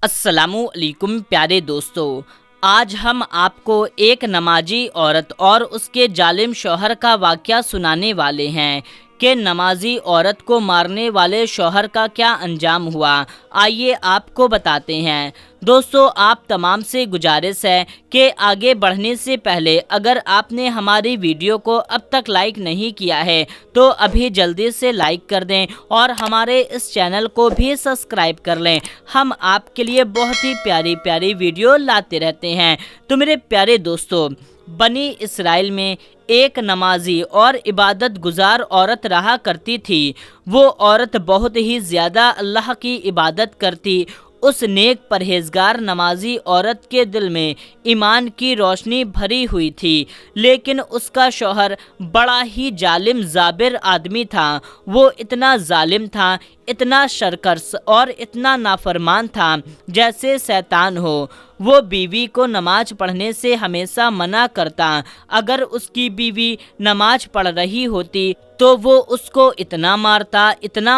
अस्सलामुअलैकुम प्यारे दोस्तों, आज हम आपको एक नमाजी औरत और उसके जालिम शौहर का वाक़या सुनाने वाले हैं कि नमाजी औरत को मारने वाले शौहर का क्या अंजाम हुआ। आइए आपको बताते हैं। दोस्तों, आप तमाम से गुजारिश है कि आगे बढ़ने से पहले अगर आपने हमारी वीडियो को अब तक लाइक नहीं किया है तो अभी जल्दी से लाइक कर दें और हमारे इस चैनल को भी सब्सक्राइब कर लें। हम आपके लिए बहुत ही प्यारी प्यारी वीडियो लाते रहते हैं। तो मेरे प्यारे दोस्तों, बनी इसराइल में एक नमाजी और इबादत गुजार औरत रहा करती थी। वो औरत बहुत ही ज़्यादा अल्लाह की इबादत करती। उस नेक परहेजगार नमाजी औरत के दिल में ईमान की रोशनी भरी हुई थी, लेकिन उसका शौहर बड़ा ही जालिम जाबिर आदमी था। वो इतना जालिम था, इतना शरकस और इतना नाफरमान था जैसे शैतान हो। वो बीवी को नमाज पढ़ने से हमेशा मना करता। अगर उसकी बीवी नमाज पढ़ रही होती तो वो उसको इतना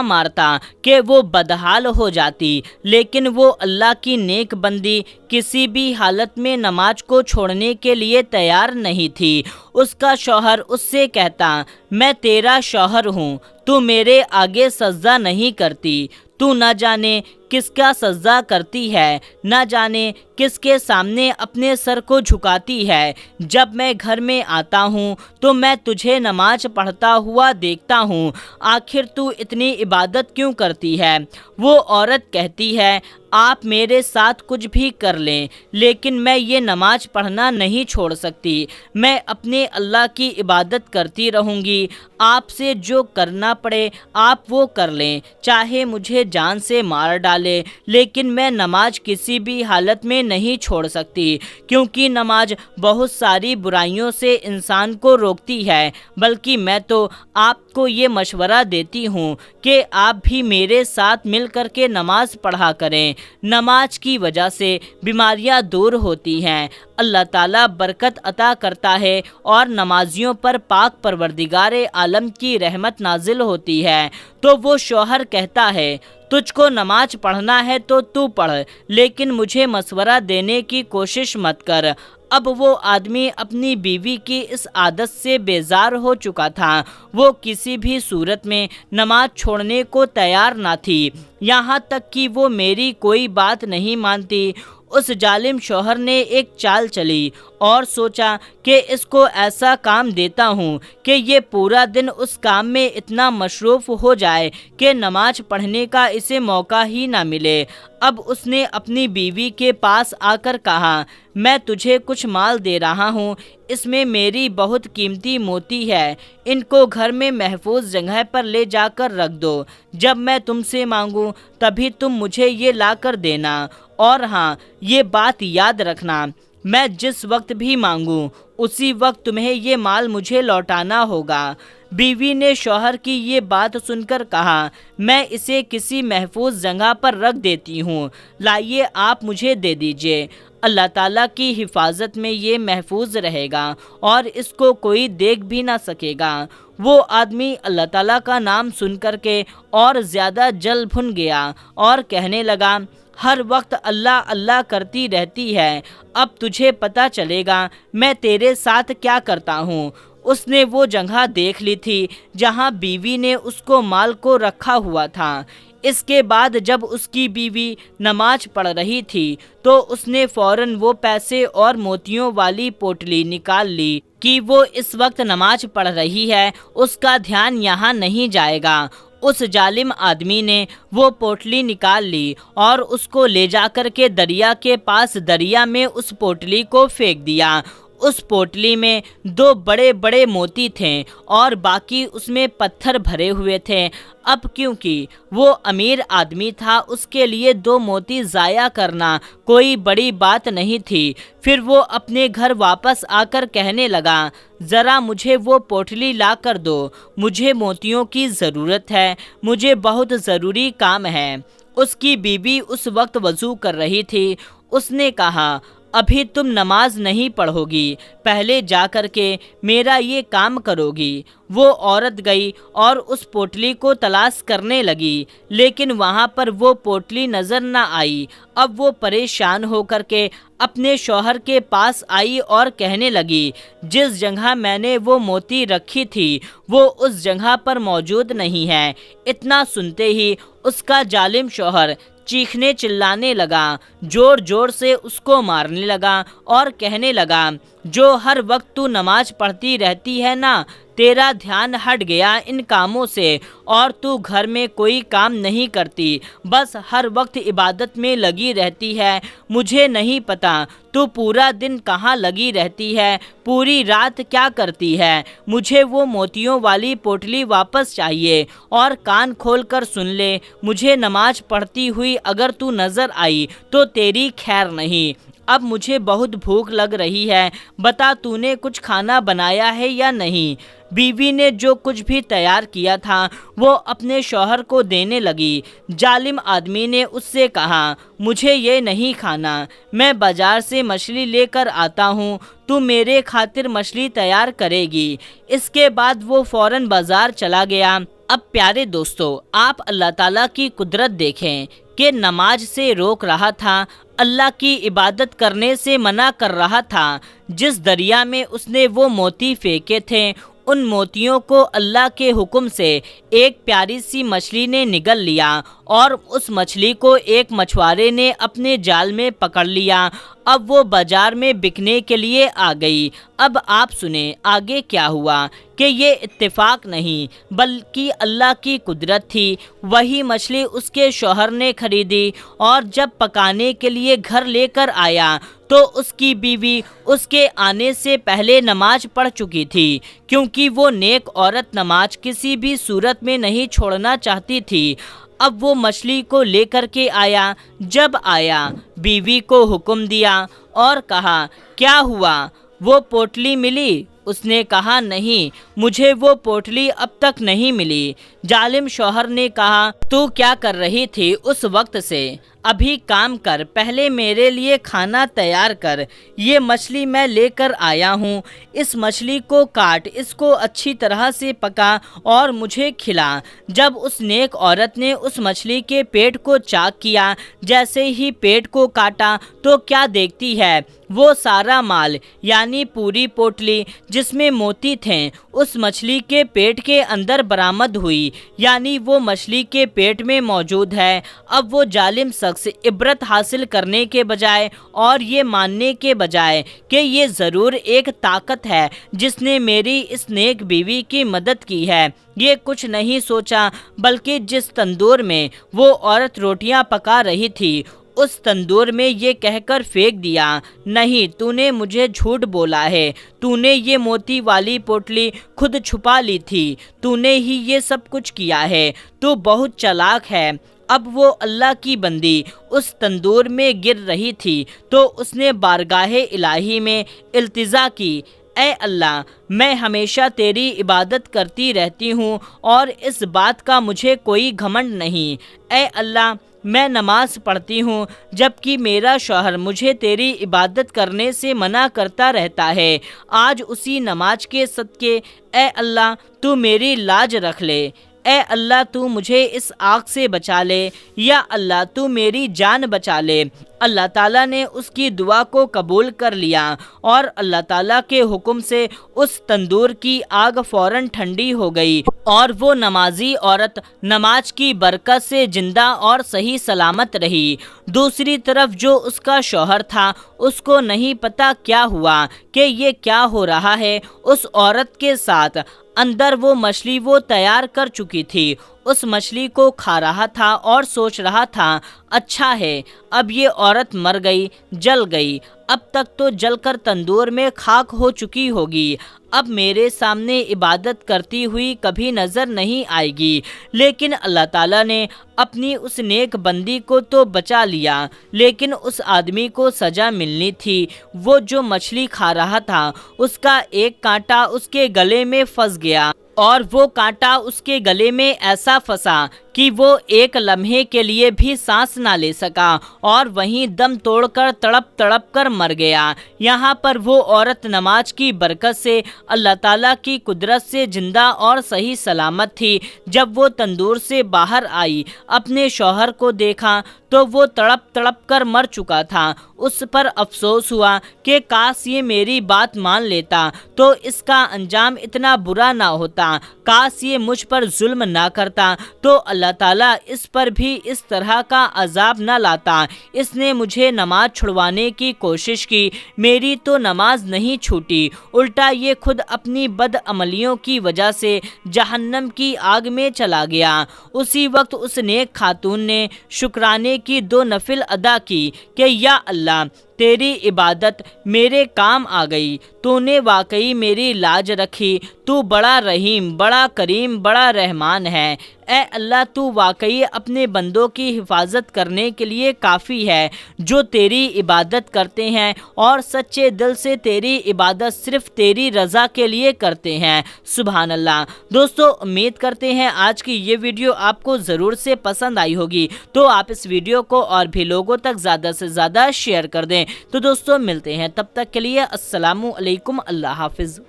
मारता कि वो बदहाल हो जाती। लेकिन वो अल्लाह की नेक बंदी किसी भी हालत में नमाज को छोड़ने के लिए तैयार नहीं थी। उसका शौहर उससे कहता, मैं तेरा शौहर हूँ, तू मेरे आगे सजदा नहीं करती। तू न जाने किसका सजदा करती है, न जाने किसके सामने अपने सर को झुकाती है। जब मैं घर में आता हूँ तो मैं तुझे नमाज पढ़ता हुआ देखता हूँ, आखिर तू इतनी इबादत क्यों करती है। वो औरत कहती है, आप मेरे साथ कुछ भी कर लें, लेकिन मैं ये नमाज पढ़ना नहीं छोड़ सकती। मैं अपने अल्लाह की इबादत करती रहूँगी। आपसे जो करना पड़े आप वो कर लें, चाहे मुझे जान से मार डाले, लेकिन मैं नमाज किसी भी हालत में नहीं छोड़ सकती, क्योंकि नमाज बहुत सारी बुराइयों से इंसान को रोकती है। बल्कि मैं तो आपको ये मशवरा देती हूँ कि आप भी मेरे साथ मिल कर के नमाज पढ़ा करें। नमाज की वजह से बीमारियां दूर होती हैं, अल्लाह ताला बरकत अता करता है और नमाजियों पर पाक परवरदिगारे आलम की रहमत नाजिल होती है। तो वो शौहर कहता है, तुझको नमाज पढ़ना है तो तू पढ़, लेकिन मुझे मशवरा देने की कोशिश मत कर। अब वो आदमी अपनी बीवी की इस आदत से बेजार हो चुका था। वो किसी भी सूरत में नमाज छोड़ने को तैयार ना थी, यहाँ तक कि वो मेरी कोई बात नहीं मानती। उस जालिम शौहर ने एक चाल चली और सोचा कि इसको ऐसा काम देता हूँ कि ये पूरा दिन उस काम में इतना मशरूफ़ हो जाए कि नमाज पढ़ने का इसे मौका ही ना मिले। अब उसने अपनी बीवी के पास आकर कहा, मैं तुझे कुछ माल दे रहा हूँ, इसमें मेरी बहुत कीमती मोती है, इनको घर में महफूज जगह पर ले जाकर रख दो। जब मैं तुमसे मांगूँ तभी तुम मुझे ये ला कर देना। और हाँ, ये बात याद रखना, मैं जिस वक्त भी मांगूँ उसी वक्त तुम्हें ये माल मुझे लौटाना होगा। बीवी ने शौहर की ये बात सुनकर कहा, मैं इसे किसी महफूज जगह पर रख देती हूँ, लाइए आप मुझे दे दीजिए। अल्लाह ताला की हिफाजत में ये महफूज रहेगा और इसको कोई देख भी ना सकेगा। वो आदमी अल्लाह ताला का नाम सुन कर के और ज़्यादा जल भुन गया और कहने लगा, हर वक्त अल्लाह अल्लाह करती रहती है, अब तुझे पता चलेगा मैं तेरे साथ क्या करता हूँ। उसने वो जगह देख ली थी जहाँ बीवी ने उसको माल को रखा हुआ था। इसके बाद जब उसकी बीवी नमाज पढ़ रही थी तो उसने फ़ौरन वो पैसे और मोतियों वाली पोटली निकाल ली कि वो इस वक्त नमाज पढ़ रही है, उसका ध्यान यहाँ नहीं जाएगा। उस जालिम आदमी ने वो पोटली निकाल ली और उसको ले जाकर के दरिया के पास दरिया में उस पोटली को फेंक दिया। उस पोटली में 2 बड़े बड़े मोती थे और बाकी उसमें पत्थर भरे हुए थे। अब क्योंकि वो अमीर आदमी था, उसके लिए 2 मोती ज़ाया करना कोई बड़ी बात नहीं थी। फिर वो अपने घर वापस आकर कहने लगा, ज़रा मुझे वो पोटली ला कर दो, मुझे मोतियों की ज़रूरत है, मुझे बहुत ज़रूरी काम है। उसकी बीवी उस वक्त वज़ू कर रही थी। उसने कहा, ابھی تم نماز نہیں پڑھوگی، پہلے جا کر کے میرا یہ کام کروگی۔ وہ عورت گئی اور اس پوٹلی کو تلاش کرنے لگی، لیکن وہاں پر وہ پوٹلی نظر نہ آئی۔ اب وہ پریشان ہو کر کے اپنے شوہر کے پاس آئی اور کہنے لگی، جس جگہ میں نے وہ موتی رکھی تھی وہ اس جگہ پر موجود نہیں ہے۔ اتنا سنتے ہی اس کا ظالم شوہر چیخنے چلانے لگا، زور زور سے اس کو مارنے لگا اور کہنے لگا، جو ہر وقت تو نماز پڑھتی رہتی ہے نا، تیرا دھیان ہٹ گیا ان کاموں سے، اور تو گھر میں کوئی کام نہیں کرتی، بس ہر وقت عبادت میں لگی رہتی ہے۔ مجھے نہیں پتا تو پورا دن کہاں لگی رہتی ہے، پوری رات کیا کرتی ہے۔ مجھے وہ موتیوں والی پوٹلی واپس چاہیے، اور کان کھول کر سن لے، مجھے نماز پڑھتی ہوئی اگر تو نظر آئی تو تیری خیر نہیں۔ اب مجھے بہت بھوک لگ رہی ہے، بتا تو نے کچھ کھانا بنایا ہے یا نہیں؟ بیوی نے جو کچھ بھی تیار کیا تھا وہ اپنے شوہر کو دینے لگی۔ ظالم آدمی نے اس سے کہا، مجھے یہ نہیں کھانا، میں بازار سے مچھلی لے کر آتا ہوں، تو میرے خاطر مچھلی تیار کرے گی۔ اس کے بعد وہ فوراً بازار چلا گیا۔ اب پیارے دوستو، آپ اللہ تعالیٰ کی قدرت دیکھیں کہ نماز سے روک رہا تھا، اللہ کی عبادت کرنے سے منع کر رہا تھا۔ جس دریا میں اس نے وہ موتی پھینکے تھے، ان موتیوں کو اللہ کے حکم سے ایک پیاری سی مچھلی نے نگل لیا، اور اس مچھلی کو ایک مچھوارے نے اپنے جال میں پکڑ لیا۔ اب وہ بازار میں بکنے کے لیے آ گئی۔ اب آپ سنیں آگے کیا ہوا، کہ یہ اتفاق نہیں بلکہ اللہ کی قدرت تھی۔ وہی مچھلی اس کے شوہر نے خریدی، اور جب پکانے کے لیے گھر لے کر آیا تو اس کی بیوی اس کے آنے سے پہلے نماز پڑھ چکی تھی، کیونکہ وہ نیک عورت نماز کسی بھی صورت میں نہیں چھوڑنا چاہتی تھی۔ اب وہ مچھلی کو لے کر کے آیا۔ جب آیا، بیوی کو حکم دیا اور کہا، کیا ہوا، وہ پوٹلی ملی؟ اس نے کہا، نہیں، مجھے وہ پوٹلی اب تک نہیں ملی۔ ظالم شوہر نے کہا، تو کیا کر رہی تھی اس وقت سے؟ ابھی کام کر، پہلے میرے لیے کھانا تیار کر۔ یہ مچھلی میں لے کر آیا ہوں، اس مچھلی کو کاٹ، اس کو اچھی طرح سے پکا اور مجھے کھلا۔ جب اس نیک عورت نے اس مچھلی کے پیٹ کو چاک کیا، جیسے ہی پیٹ کو کاٹا تو کیا دیکھتی ہے، وہ سارا مال یعنی پوری پوٹلی جس میں موتی تھے اس مچھلی کے پیٹ کے اندر برآمد ہوئی، یعنی وہ مچھلی کے پیٹ میں موجود ہے۔ اب وہ ظالم شخص عبرت حاصل کرنے کے بجائے اور یہ ماننے کے بجائے کہ یہ ضرور ایک طاقت ہے جس نے میری اس نیک بیوی کی مدد کی ہے، یہ کچھ نہیں سوچا، بلکہ جس تندور میں وہ عورت روٹیاں پکا رہی تھی اس تندور میں یہ کہہ کر پھینک دیا، نہیں، تو نے مجھے جھوٹ بولا ہے، تو نے یہ موتی والی پوٹلی خود چھپا لی تھی، تو نے ہی یہ سب کچھ کیا ہے، تو بہت چالاک ہے۔ اب وہ اللہ کی بندی اس تندور میں گر رہی تھی تو اس نے بارگاہ الہی میں التجا کی، اے اللہ، میں ہمیشہ تیری عبادت کرتی رہتی ہوں اور اس بات کا مجھے کوئی گھمنڈ نہیں۔ اے اللہ، میں نماز پڑھتی ہوں جبکہ میرا شوہر مجھے تیری عبادت کرنے سے منع کرتا رہتا ہے۔ آج اسی نماز کے صدقے اے اللہ تو میری لاج رکھ لے، اے اللہ تو مجھے اس آگ سے بچا لے، یا اللہ تو میری جان بچا لے۔ اللہ تعالیٰ نے اس کی دعا کو قبول کر لیا اور اللہ تعالیٰ کے حکم سے اس تندور کی آگ فوراً ٹھنڈی ہو گئی اور وہ نمازی عورت نماز کی برکت سے زندہ اور صحیح سلامت رہی۔ دوسری طرف جو اس کا شوہر تھا اس کو نہیں پتا کیا ہوا کہ یہ کیا ہو رہا ہے۔ اس عورت کے ساتھ اندر وہ مچھلی وہ تیار کر چکی تھی، اس مچھلی کو کھا رہا تھا اور سوچ رہا تھا، اچھا ہے اب یہ عورت مر گئی، جل گئی، اب تک تو جل کر تندور میں خاک ہو چکی ہوگی، اب میرے سامنے عبادت کرتی ہوئی کبھی نظر نہیں آئے گی۔ لیکن اللہ تعالیٰ نے اپنی اس نیک بندی کو تو بچا لیا، لیکن اس آدمی کو سزا ملنی تھی۔ وہ جو مچھلی کھا رہا تھا اس کا ایک کانٹا اس کے گلے میں پھنس گیا، اور وہ کانٹا اس کے گلے میں ایسا پھنسا کہ وہ ایک لمحے کے لیے بھی सांस نہ ले सका और वहीं दम तोड़कर तड़प तड़प कर मर गया। यहाँ पर वो औरत नमाज की बरकत से अल्लाह ताला की कुदरत से जिंदा और सही सलामत थी। जब वो तंदूर से बाहर आई, अपने शौहर को देखा तो वो तड़प तड़प कर मर चुका था। उस पर अफसोस हुआ कि काश ये मेरी बात मान लेता तो इसका अंजाम इतना बुरा ना होता, काश ये मुझ पर जुल्म ना करता तो अल्लाह ताला इस पर भी इस तरह का अजाब ना लाता। इसने मुझे नमाज छुड़वाने की कोशिश की, मेरी तो नमाज नहीं छूटी, उल्टा ये खुद अपनी बदअमलियों की वजह से जहन्नम की आग में चला गया। उसी वक्त उस नेक खातून ने शुक्राने की 2 नफिल अदा की कि या अल्लाह, तेरी इबादत मेरे काम आ गई, तूने वाकई मेरी लाज रखी, तू बड़ा रहीम, बड़ा करीम, बड़ा रहमान है। ए अल्लाह, तू वाकई अपने बंदों की हिफाजत करने के लिए काफ़ी है, जो तेरी इबादत करते हैं और सच्चे दिल से तेरी इबादत सिर्फ तेरी रज़ा के लिए करते हैं। सुभान अल्लाह। दोस्तों, उम्मीद करते हैं आज की ये वीडियो आपको ज़रूर से पसंद आई होगी, तो आप इस वीडियो को और भी लोगों तक ज़्यादा से ज़्यादा शेयर कर दें। तो दोस्तों, मिलते हैं, तब तक के लिए अस्सलामु अलैकुम, अल्लाह हाफिज़।